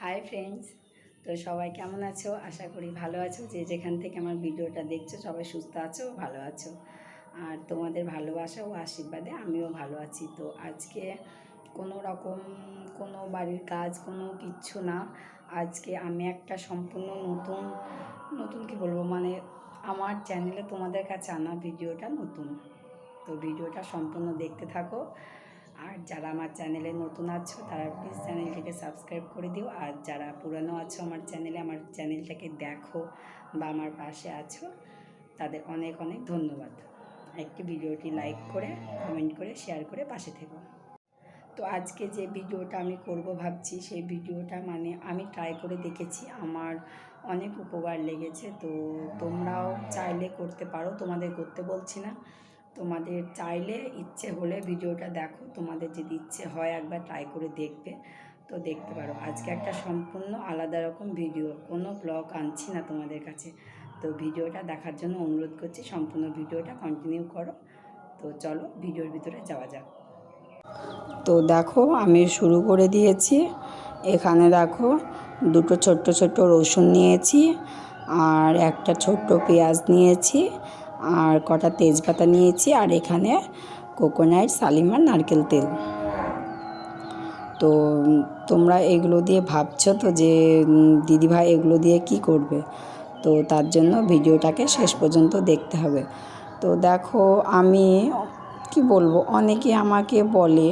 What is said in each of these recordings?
Hi friends, তো সবাই কেমন আছো? আশা করি ভালো আছো। যে যেখান থেকে আমার ভিডিওটা দেখছো সবাই সুস্থ আছো, ভালো আছো। আর তোমাদের ভালোবাসা ও আশীর্বাদে আমিও ভালো আছি। তো আজকে কোনো রকম কোনো বাড়ির কাজ কোনো কিচ্ছু না। আজকে আমি একটা সম্পূর্ণ নতুন নতুন কি বলবো, মানে আমার চ্যানেলে তোমাদের কাছে আনা ভিডিওটা নতুন। তো ভিডিওটা সম্পূর্ণ দেখতে থাকো। আর যারা আমার চ্যানেলে নতুন আছো তারা প্লিজ চ্যানেলটিকে সাবস্ক্রাইব করে দিও। আর যারা পুরানো আছো আমার চ্যানেলটাকে দেখো বা আমার পাশে আছো, তাদের অনেক অনেক ধন্যবাদ। একটি ভিডিওটি লাইক করে, কমেন্ট করে, শেয়ার করে পাশে থেকো। তো আজকে যে ভিডিওটা আমি করব ভাবছি, সেই ভিডিওটা মানে আমি ট্রাই করে দেখেছি, আমার অনেক উপকার লেগেছে। তো তোমরাও চাইলে করতে পারো, তোমাদের করতে বলছি না। তোমাদের চাইলে ইচ্ছে হলে ভিডিওটা দেখো, তোমাদের যদি ইচ্ছে হয় একবার ট্রাই করে দেখবে তো দেখতে পারো। আজকে একটা সম্পূর্ণ আলাদা রকম ভিডিও, কোনো ব্লগ আনছি না তোমাদের কাছে। তো ভিডিওটা দেখার জন্য অনুরোধ করছি, সম্পূর্ণ ভিডিওটা কন্টিনিউ করো। তো চলো ভিডিওর ভিতরে যাওয়া যাক। তো দেখো আমি শুরু করে দিয়েছি। এখানে দেখো দুটো ছোট্ট ছোট্ট রসুন নিয়েছি, আর একটা ছোট্ট পেঁয়াজ নিয়েছি, আর কটা তেজপাতা নিয়েছি, আর এখানে কোকোনাট শালিমার নারকেল তেল। তো তোমরা এগুলো দিয়ে ভাবছো তো যে দিদিভাই এগুলো দিয়ে কি করবে, তো তার জন্য ভিডিওটাকে শেষ পর্যন্ত দেখতে হবে। তো দেখো আমি কি বলবো, অনেকে আমাকে বলে,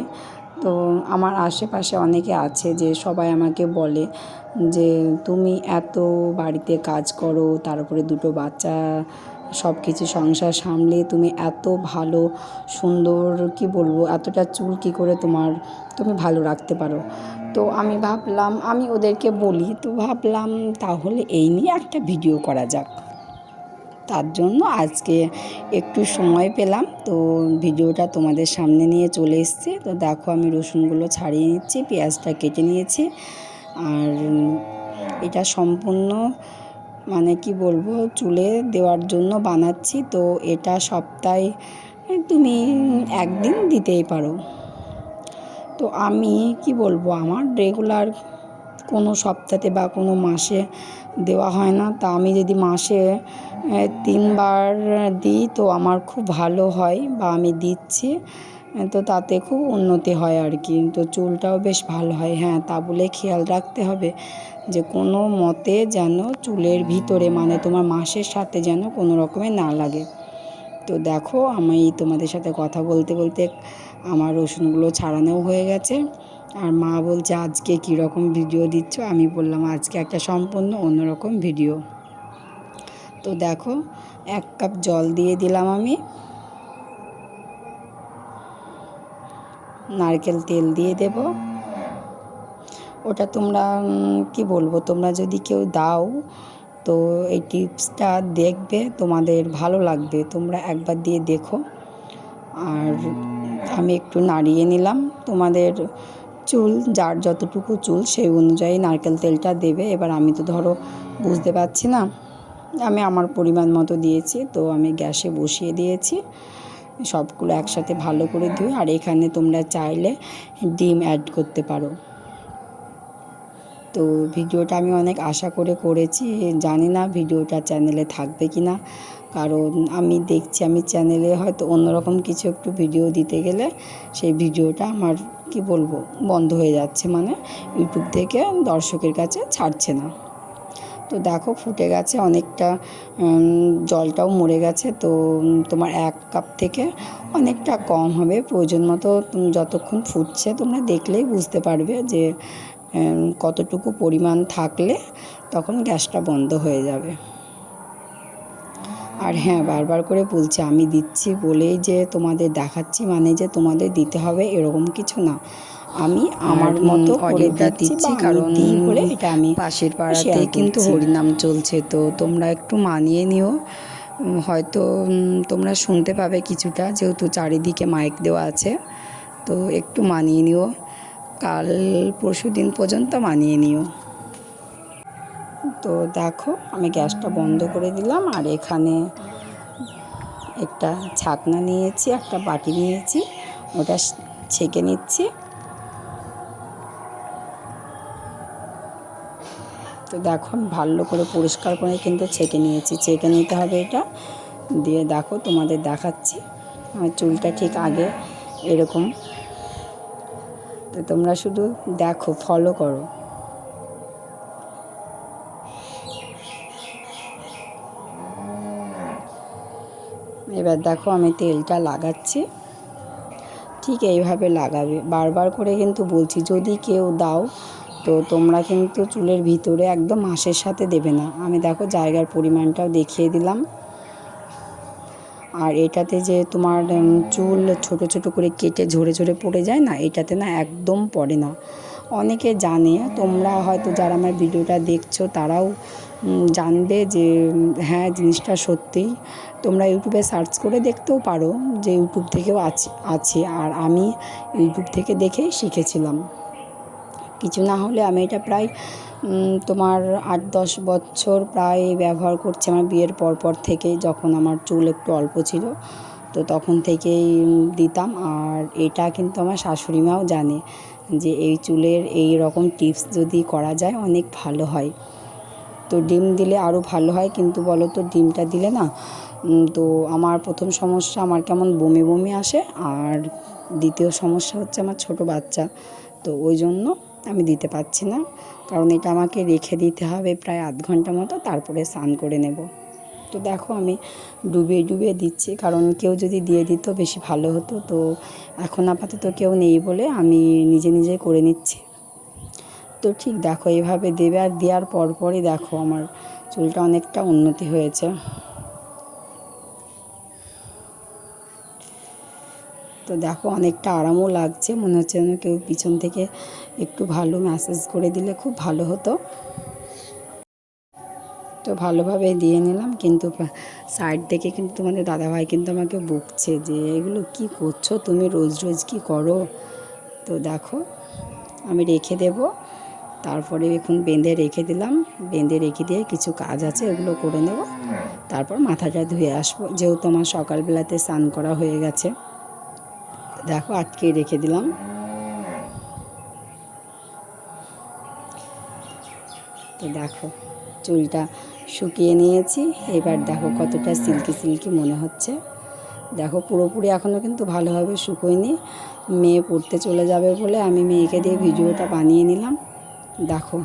তো আমার আশেপাশে অনেকে আছে যে সবাই আমাকে বলে যে তুমি এত বাড়িতে কাজ করো, তার উপরে দুটো বাচ্চা, সব কিছু সংসার সামলে তুমি এত ভালো সুন্দর, কি বলবো, এতটা চুল কী করে তুমি ভালো রাখতে পারো। তো আমি ভাবলাম, আমি ওদেরকে বলি, তো ভাবলাম তাহলে এই নিয়ে একটা ভিডিও করা যাক। তার জন্য আজকে একটু সময় পেলাম, তো ভিডিওটা তোমাদের সামনে নিয়ে চলে এসেছি। তো দেখো আমি রসুনগুলো ছাড়িয়ে নিচ্ছি, পেঁয়াজটা কেটে নিয়েছি। আর এটা সম্পূর্ণ মানে কি বলবো, চুলে দেওয়ার জন্য বানাচ্ছি। তো এটা সপ্তাহে তুমি একদিন দিতেই পারো। তো আমি কি বলবো, আমার রেগুলার কোনো সপ্তাহে বা কোনো মাসে দেওয়া হয় না। তা আমি যদি মাসে 3বার দিই তো আমার খুব ভালো হয়, বা আমি দিচ্ছি, তো তাতে খুব উন্নতি হয় আর কি। তো চুলটাও বেশ ভালো হয়। হ্যাঁ, তা বলে খেয়াল রাখতে হবে যে কোনো মতে যেন চুলের ভিতরে, মানে তোমার মাসের সাথে যেন কোনো রকমের না লাগে। তো দেখো আমি তোমাদের সাথে কথা বলতে বলতে আমার রসুনগুলো ছাড়ানোও হয়ে গেছে। আর মা বলছে আজকে কীরকম ভিডিও দিচ্ছ? আমি বললাম আজকে একটা সম্পূর্ণ অন্যরকম ভিডিও। তো দেখো 1 কাপ জল দিয়ে দিলাম আমি, নারকেল তেল দিয়ে দেব। ওটা তোমরা কি বলবো, তোমরা যদি কেউ দাও তো এই টিপসটা দেখবে, তোমাদের ভালো লাগবে, তোমরা একবার দিয়ে দেখো। আর আমি একটু নাড়িয়ে নিলাম। তোমাদের চুল, যার যতটুকু চুল সেই অনুযায়ী নারকেল তেলটা দেবে। এবার আমি তো ধরো বুঝতে পারছি না, আমি আমার পরিমাণ মতো দিয়েছি। তো আমি গ্যাসে বসিয়ে দিয়েছি, সবগুলো একসাথে ভালো করে ধুয়ে। আর এখানে তোমরা চাইলে ডিম অ্যাড করতে পারো। তো ভিডিওটা আমি অনেক আশা করে করেছি, জানি না ভিডিওটা চ্যানেলে থাকবে কি না, কারণ আমি দেখছি আমি চ্যানেলে হয়তো অন্যরকম কিছু একটু ভিডিও দিতে গেলে সেই ভিডিওটা আমার কি বলবো বন্ধ হয়ে যাচ্ছে, মানে ইউটিউব থেকে দর্শকের কাছে ছাড়ছে না। তো দেখো ফুটে গেছে অনেকটা, জলটাও মরে গেছে। তো তোমার 1 কাপ থেকে অনেকটা কম হবে প্রয়োজন মতো। যতক্ষণ ফুটছে তোমরা দেখলেই বুঝতে পারবে যে কতটুকু পরিমাণ থাকলে তখন গ্যাসটা বন্ধ হয়ে যাবে। আর হ্যাঁ, বারবার করে বলছি, আমি দিচ্ছি বলেই যে তোমাদের দেখাচ্ছি মানে যে তোমাদের দিতে হবে এরকম কিছু না। আমি আমার মতো করে দিচ্ছি, কারণ বলে এটা আমি পাশের পাড়াতে কিন্তু হরিনাম চলছে, তো তোমরা একটু মানিয়ে নিও। হয়তো তোমরা শুনতে পাবে কিছুটা, যেহেতু চারিদিকে মাইক দেওয়া আছে। তো একটু মানিয়ে নিও, কাল পরশু দিন পর্যন্ত মানিয়ে নিও। তো দেখো আমি গ্যাসটা বন্ধ করে দিলাম। আর এখানে একটা ছাকনা নিয়েছি, একটা বাটি নিয়েছি, ওটা ছেঁকে নিচ্ছি। তো দেখো আমি ভালো করে পরিষ্কার করে কিন্তু ছেঁকে নিয়েছি। ছেঁকে নিতে হবে এটা দিয়ে। দেখো তোমাদের দেখাচ্ছি আমার চুলটা ঠিক আগে এরকম। তো তোমরা শুধু দেখো, ফলো করো। এবার দেখো আমি তেলটা লাগাচ্ছি। ঠিক এইভাবে লাগাবে, বারবার করে কিন্তু বলছি। যদি কেউ দাও তো তোমরা কিন্তু চুলের ভিতরে একদম মাসের সাথে দেবে না। আমি দেখো জায়গার পরিমাণটাও দেখিয়ে দিলাম। আর এটাতে যে তোমার চুল ছোট ছোট করে কেটে ঝরে ঝরে পড়ে যায় না, এটাতে না একদম পড়ে না। অনেকে জানে, তোমরা হয়তো যারা আমার ভিডিওটা দেখছো তারাও জানবে যে হ্যাঁ জিনিসটা সত্যিই। তোমরা ইউটিউবে সার্চ করে দেখতেও পারো যে ইউটিউব থেকেও আছে। আর আমি ইউটিউব থেকে দেখেই শিখেছিলাম। কিছু না হলে আমি এটা প্রায় তোমার 8-10 বছর প্রায় ব্যবহার করছি। আমার বিয়ের পর থেকেই, যখন আমার চুল একটু অল্প ছিল তো তখন থেকেই দিতাম। আর এটা কিন্তু আমার শাশুড়ি মাও জানে যে এই চুলের এই রকম টিপস যদি করা যায় অনেক ভালো হয়। তো ডিম দিলে আরও ভালো হয়, কিন্তু বলো তো ডিমটা দিলে না তো আমার প্রথম সমস্যা আমার কেমন বমি বমি আসে। আর দ্বিতীয় সমস্যা হচ্ছে আমার ছোট বাচ্চা, তো ওই জন্য আমি দিতে পারছি না। কারণ এটা আমাকে রেখে দিতে হবে প্রায় আধ ঘন্টা মতো, তারপরে স্নান করে নেব। তো দেখো আমি ডুবিয়ে ডুবিয়ে দিচ্ছি, কারণ কেউ যদি দিয়ে দিত বেশি ভালো হতো। তো এখন আপাতত কেউ নেই বলে আমি নিজে নিজে করে নিচ্ছি। তো ঠিক দেখো এভাবে দেবে, আর দেওয়ার পরই দেখো আমার চুলটা অনেকটা উন্নতি হয়েছে। তো দেখো অনেকটা আরামও লাগছে, মনে হচ্ছে যেন কেউ পিছন থেকে একটু ভালো ম্যাসাজ করে দিলে খুব ভালো হতো। তো ভালোভাবে দিয়ে নিলাম, কিন্তু সাইড থেকে কিন্তু তোমাদের দাদাভাই কিন্তু আমাকে বকছে যে এগুলো কি করছো তুমি, রোজ রোজ কি করো। তো দেখো আমি রেখে দেব, তারপরে এখন বেঁধে রেখে দিলাম। বেঁধে রেখে দিয়ে কিছু কাজ আছে ওগুলো করে নেব, তারপর মাথাটা ধুয়ে আসবো। যেহেতু আমার সকালবেলাতে স্নান করা হয়ে গেছে, দেখো আটকে রেখে দিলাম। তো দেখো চুলটা শুকিয়ে নিয়েছি। এবার দেখো কতটা সিল্কি সিল্কি মনে হচ্ছে। দেখো পুরোপুরি এখনও কিন্তু ভালোভাবে শুকোয়নি। মেয়ে পড়তে চলে যাবে বলে আমি মেয়েকে দিয়ে ভিডিওটা বানিয়ে নিলাম। দেখো